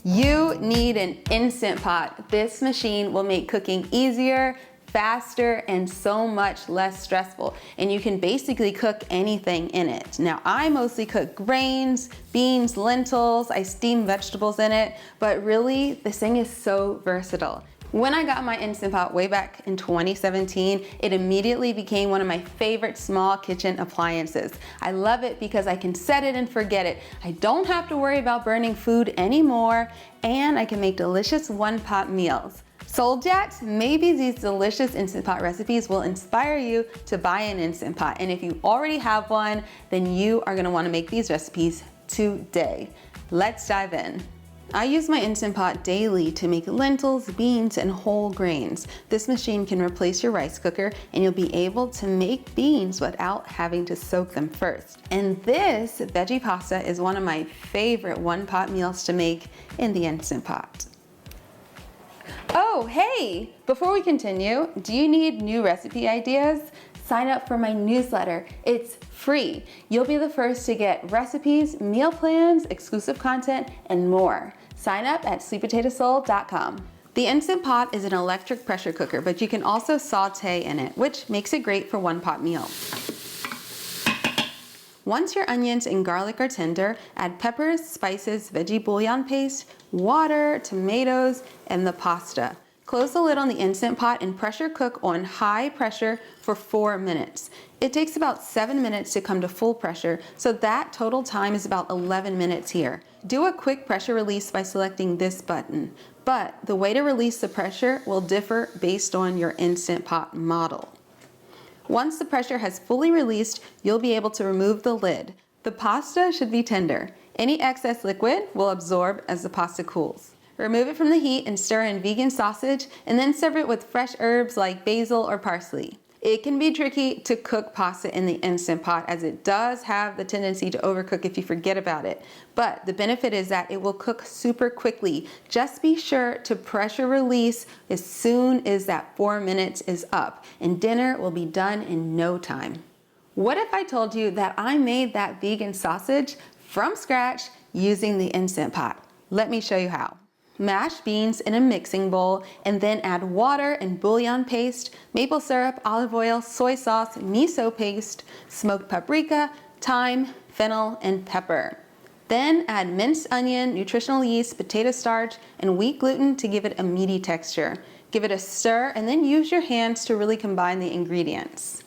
You need an Instant Pot. This machine will make cooking easier, faster, and so much less stressful. And you can basically cook anything in it. Now, I mostly cook grains, beans, lentils, I steam vegetables in it, but really, this thing is so versatile. When I got my Instant Pot way back in 2017, it immediately became one of my favorite small kitchen appliances. I love it because I can set it and forget it. I don't have to worry about burning food anymore, and I can make delicious one-pot meals. Sold yet? Maybe these delicious Instant Pot recipes will inspire you to buy an Instant Pot. And if you already have one, then you are gonna wanna make these recipes today. Let's dive in. I use my Instant Pot daily to make lentils, beans, and whole grains. This machine can replace your rice cooker and you'll be able to make beans without having to soak them first. And this veggie pasta is one of my favorite one-pot meals to make in the Instant Pot. Oh, hey! Before we continue, do you need new recipe ideas? Sign up for my newsletter. It's free. You'll be the first to get recipes, meal plans, exclusive content, and more. Sign up at sweetpotatosoul.com. The Instant Pot is an electric pressure cooker, but you can also saute in it, which makes it great for one-pot meals. Once your onions and garlic are tender, add peppers, spices, veggie bouillon paste, water, tomatoes, and the pasta. Close the lid on the Instant Pot and pressure cook on high pressure for 4 minutes. It takes about 7 minutes to come to full pressure, so that total time is about 11 minutes here. Do a quick pressure release by selecting this button, but the way to release the pressure will differ based on your Instant Pot model. Once the pressure has fully released, you'll be able to remove the lid. The pasta should be tender. Any excess liquid will absorb as the pasta cools. Remove it from the heat and stir in vegan sausage, and then serve it with fresh herbs like basil or parsley. It can be tricky to cook pasta in the Instant Pot as it does have the tendency to overcook if you forget about it. But the benefit is that it will cook super quickly. Just be sure to pressure release as soon as that 4 minutes is up, and dinner will be done in no time. What if I told you that I made that vegan sausage from scratch using the Instant Pot? Let me show you how. Mash beans in a mixing bowl and then add water and bouillon paste, maple syrup, olive oil, soy sauce, miso paste, smoked paprika, thyme, fennel, and pepper. Then add minced onion, nutritional yeast, potato starch, and wheat gluten to give it a meaty texture. Give it a stir and then use your hands to really combine the ingredients.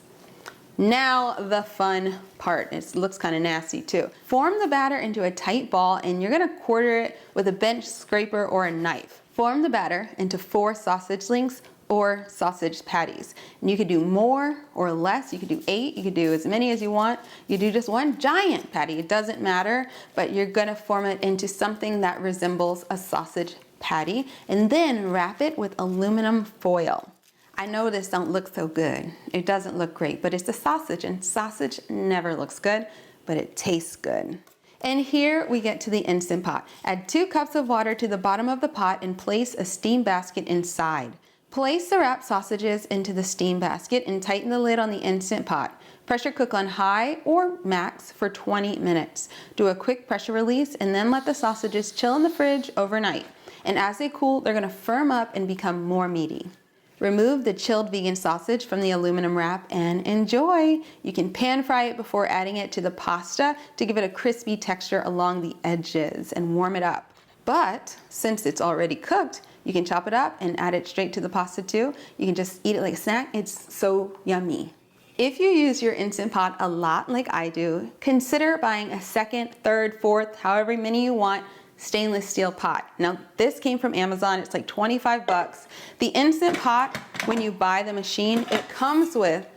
Now the fun part. It looks kind of nasty too. Form the batter into a tight ball and you're gonna quarter it with a bench scraper or a knife. Form the batter into 4 sausage links or sausage patties. And you could do more or less. You could do 8, you could do as many as you want. You do just one giant patty, it doesn't matter, but you're gonna form it into something that resembles a sausage patty and then wrap it with aluminum foil. I know this don't look so good. It doesn't look great, but it's a sausage, and sausage never looks good, but it tastes good. And here we get to the Instant Pot. Add 2 cups of water to the bottom of the pot and place a steam basket inside. Place the wrapped sausages into the steam basket and tighten the lid on the Instant Pot. Pressure cook on high or max for 20 minutes. Do a quick pressure release and then let the sausages chill in the fridge overnight. And as they cool, they're gonna firm up and become more meaty. Remove the chilled vegan sausage from the aluminum wrap and enjoy. You can pan fry it before adding it to the pasta to give it a crispy texture along the edges and warm it up. But since it's already cooked, you can chop it up and add it straight to the pasta too. You can just eat it like a snack. It's so yummy. If you use your Instant Pot a lot like I do, consider buying a second, third, fourth, however many you want, stainless steel pot. Now this came from Amazon, it's like 25 bucks. The Instant Pot, when you buy the machine, it comes with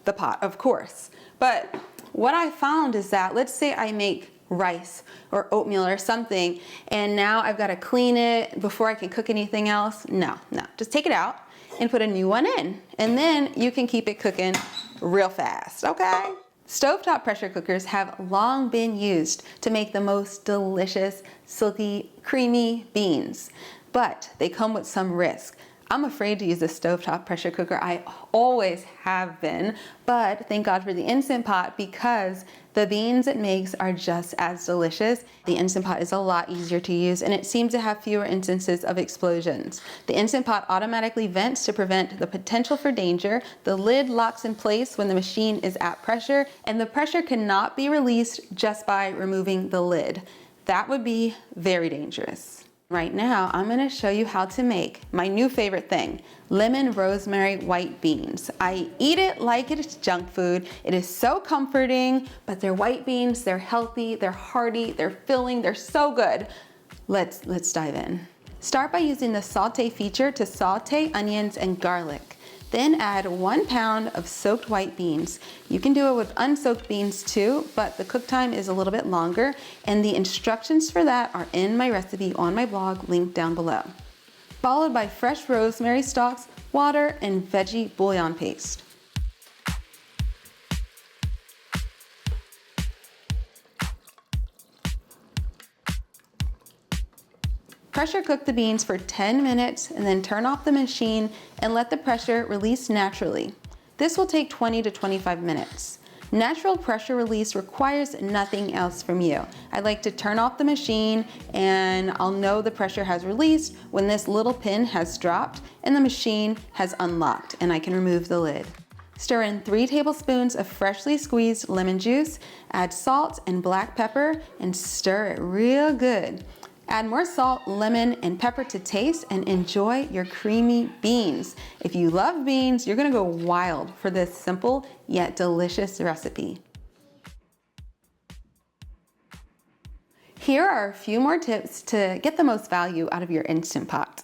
the pot, of course. But what I found is that, let's say I make rice or oatmeal or something, and now I've got to clean it before I can cook anything else. No, just take it out and put a new one in, and then you can keep it cooking real fast, okay? Stovetop pressure cookers have long been used to make the most delicious, silky, creamy beans, but they come with some risk. I'm afraid to use a stovetop pressure cooker. I always have been, but thank God for the Instant Pot because the beans it makes are just as delicious. The Instant Pot is a lot easier to use and it seems to have fewer instances of explosions. The Instant Pot automatically vents to prevent the potential for danger. The lid locks in place when the machine is at pressure, and the pressure cannot be released just by removing the lid. That would be very dangerous. Right now, I'm gonna show you how to make my new favorite thing, lemon rosemary white beans. I eat it like it's junk food. It is so comforting, but they're white beans, they're healthy, they're hearty, they're filling, they're so good. Let's dive in. Start by using the saute feature to saute onions and garlic. Then add 1 pound of soaked white beans. You can do it with unsoaked beans too, but the cook time is a little bit longer, and the instructions for that are in my recipe on my blog, linked down below. Followed by fresh rosemary stalks, water, and veggie bouillon paste. Pressure cook the beans for 10 minutes and then turn off the machine and let the pressure release naturally. This will take 20 to 25 minutes. Natural pressure release requires nothing else from you. I like to turn off the machine and I'll know the pressure has released when this little pin has dropped and the machine has unlocked and I can remove the lid. Stir in 3 tablespoons of freshly squeezed lemon juice, add salt and black pepper and stir it real good. Add more salt, lemon, and pepper to taste and enjoy your creamy beans. If you love beans, you're gonna go wild for this simple yet delicious recipe. Here are a few more tips to get the most value out of your Instant Pot.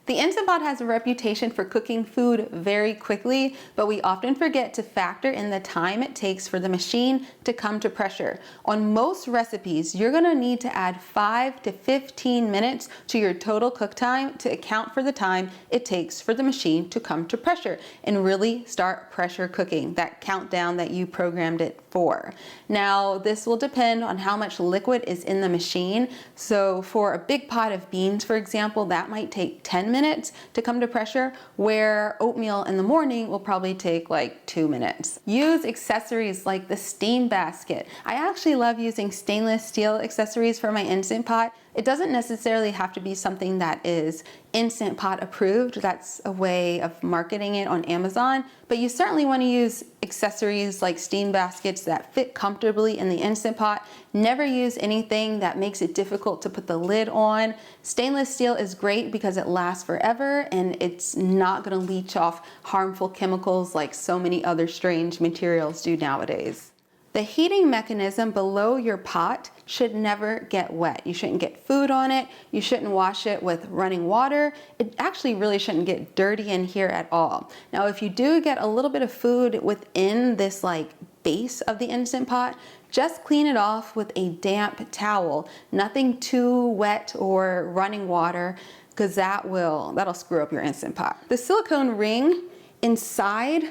The Instant Pot has a reputation for cooking food very quickly, but we often forget to factor in the time it takes for the machine to come to pressure. On most recipes, you're gonna need to add 5 to 15 minutes to your total cook time to account for the time it takes for the machine to come to pressure and really start pressure cooking, that countdown that you programmed it for. Now, this will depend on how much liquid is in the machine. So for a big pot of beans, for example, that might take 10 minutes to come to pressure, where oatmeal in the morning will probably take like 2 minutes. Use accessories like the steam basket. I actually love using stainless steel accessories for my Instant Pot. It doesn't necessarily have to be something that is Instant Pot approved. That's a way of marketing it on Amazon, but you certainly want to use accessories like steam baskets that fit comfortably in the Instant Pot. Never use anything that makes it difficult to put the lid on. Stainless steel is great because it lasts forever and it's not going to leach off harmful chemicals like so many other strange materials do nowadays. The heating mechanism below your pot should never get wet. You shouldn't get food on it. You shouldn't wash it with running water. It actually really shouldn't get dirty in here at all. Now, if you do get a little bit of food within this like base of the Instant Pot, just clean it off with a damp towel. Nothing too wet or running water, because that'll screw up your Instant Pot. The silicone ring inside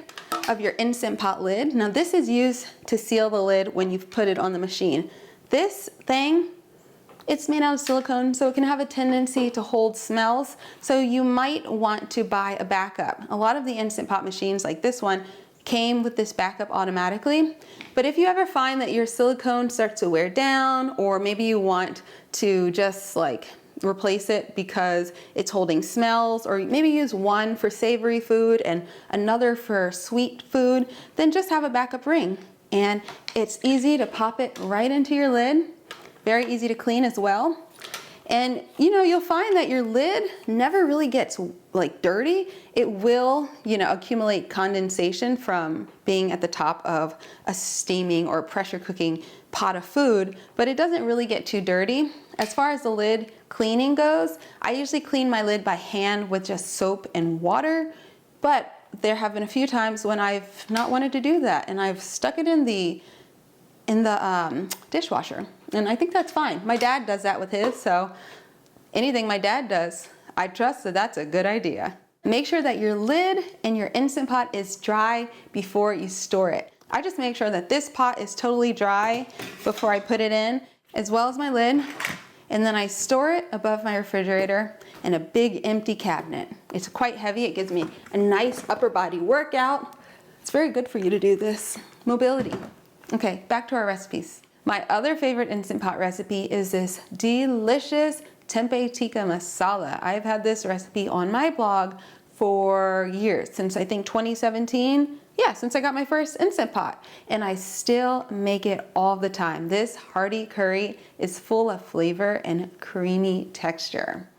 of your Instant Pot lid. Now this is used to seal the lid when you've put it on the machine. This thing, it's made out of silicone, so it can have a tendency to hold smells. So you might want to buy a backup. A lot of the Instant Pot machines like this one came with this backup automatically. But if you ever find that your silicone starts to wear down, or maybe you want to just like replace it because it's holding smells, or maybe use one for savory food and another for sweet food, then just have a backup ring. And it's easy to pop it right into your lid, very easy to clean as well. And you'll find that your lid never really gets like dirty. It will, accumulate condensation from being at the top of a steaming or pressure cooking pot of food, but it doesn't really get too dirty. As far as the lid cleaning goes, I usually clean my lid by hand with just soap and water, but there have been a few times when I've not wanted to do that and I've stuck it in the dishwasher, and I think that's fine. My dad does that with his, so anything my dad does, I trust that that's a good idea. Make sure that your lid in your Instant Pot is dry before you store it. I just make sure that this pot is totally dry before I put it in, as well as my lid, and then I store it above my refrigerator. and a big empty cabinet. It's quite heavy. It gives me a nice upper body workout. It's very good for you to do this. Mobility. Okay, back to our recipes. My other favorite Instant Pot recipe is this delicious Tempeh tikka masala. I've had this recipe on my blog for years, since I think 2017. Yeah, since I got my first Instant Pot, and I still make it all the time. This hearty curry is full of flavor and creamy texture.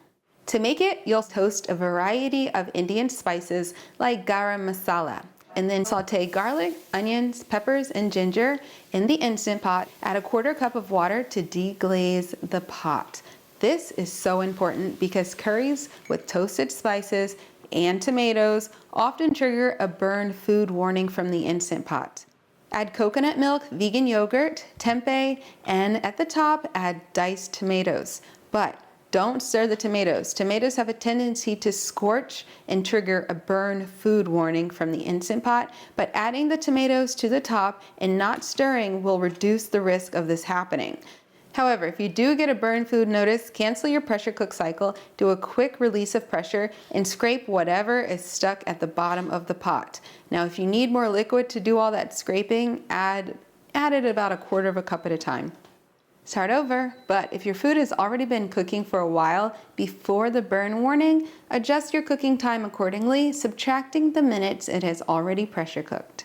To make it, you'll toast a variety of Indian spices like garam masala, and then saute garlic, onions, peppers, and ginger in the Instant Pot. Add a 1/4 cup of water to deglaze the pot. This is so important because curries with toasted spices and tomatoes often trigger a burn food warning from the Instant Pot. Add coconut milk, vegan yogurt, tempeh, and at the top, add diced tomatoes. But don't stir the tomatoes. Tomatoes have a tendency to scorch and trigger a burn food warning from the Instant Pot, but adding the tomatoes to the top and not stirring will reduce the risk of this happening. However, if you do get a burn food notice, cancel your pressure cook cycle, do a quick release of pressure, and scrape whatever is stuck at the bottom of the pot. Now, if you need more liquid to do all that scraping, add it about a 1/4 cup at a time. Start over, but if your food has already been cooking for a while before the burn warning, adjust your cooking time accordingly, subtracting the minutes it has already pressure cooked.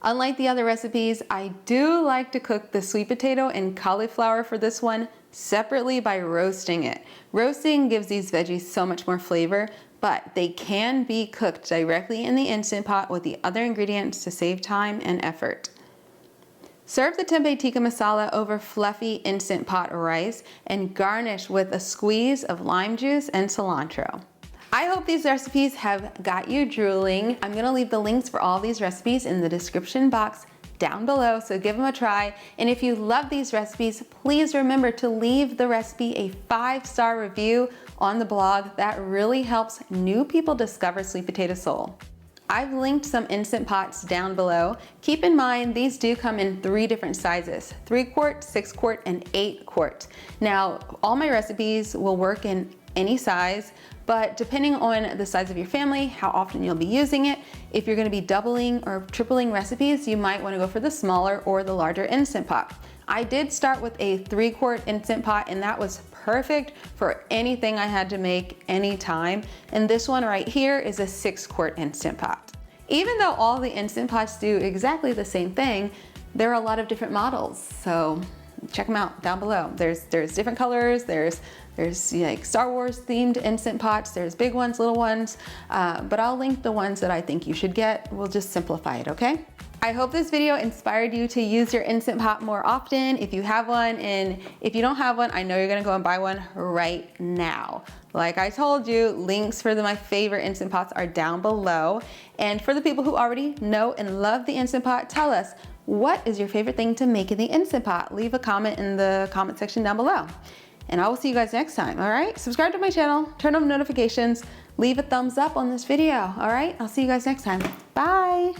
Unlike the other recipes, I do like to cook the sweet potato and cauliflower for this one separately by roasting it. Roasting gives these veggies so much more flavor, but they can be cooked directly in the Instant Pot with the other ingredients to save time and effort. Serve the Tempeh tikka masala over fluffy Instant Pot rice and garnish with a squeeze of lime juice and cilantro. I hope these recipes have got you drooling. I'm gonna leave the links for all these recipes in the description box down below, so give them a try. And if you love these recipes, please remember to leave the recipe a 5-star review on the blog. That really helps new people discover Sweet Potato Soul. I've linked some Instant Pots down below. Keep in mind, these do come in 3 different sizes: 3-quart, 6-quart, and 8-quart. Now, all my recipes will work in any size, but depending on the size of your family, how often you'll be using it, if you're gonna be doubling or tripling recipes, you might wanna go for the smaller or the larger Instant Pot. I did start with a 3-quart Instant Pot, and that was perfect for anything I had to make anytime. And this one right here is a 6-quart Instant Pot. Even though all the Instant Pots do exactly the same thing, there are a lot of different models, so check them out down below. There's different colors, there's like Star Wars themed Instant Pots, there's big ones, little ones, but I'll link the ones that I think you should get. We'll just simplify it, okay? I hope this video inspired you to use your Instant Pot more often if you have one, and if you don't have one, I know you're gonna go and buy one right now. Like I told you, links for my favorite Instant Pots are down below. And for the people who already know and love the Instant Pot, tell us, what is your favorite thing to make in the Instant Pot? Leave a comment in the comment section down below. And I will see you guys next time, all right? Subscribe to my channel, turn on notifications, leave a thumbs up on this video, all right? I'll see you guys next time. Bye.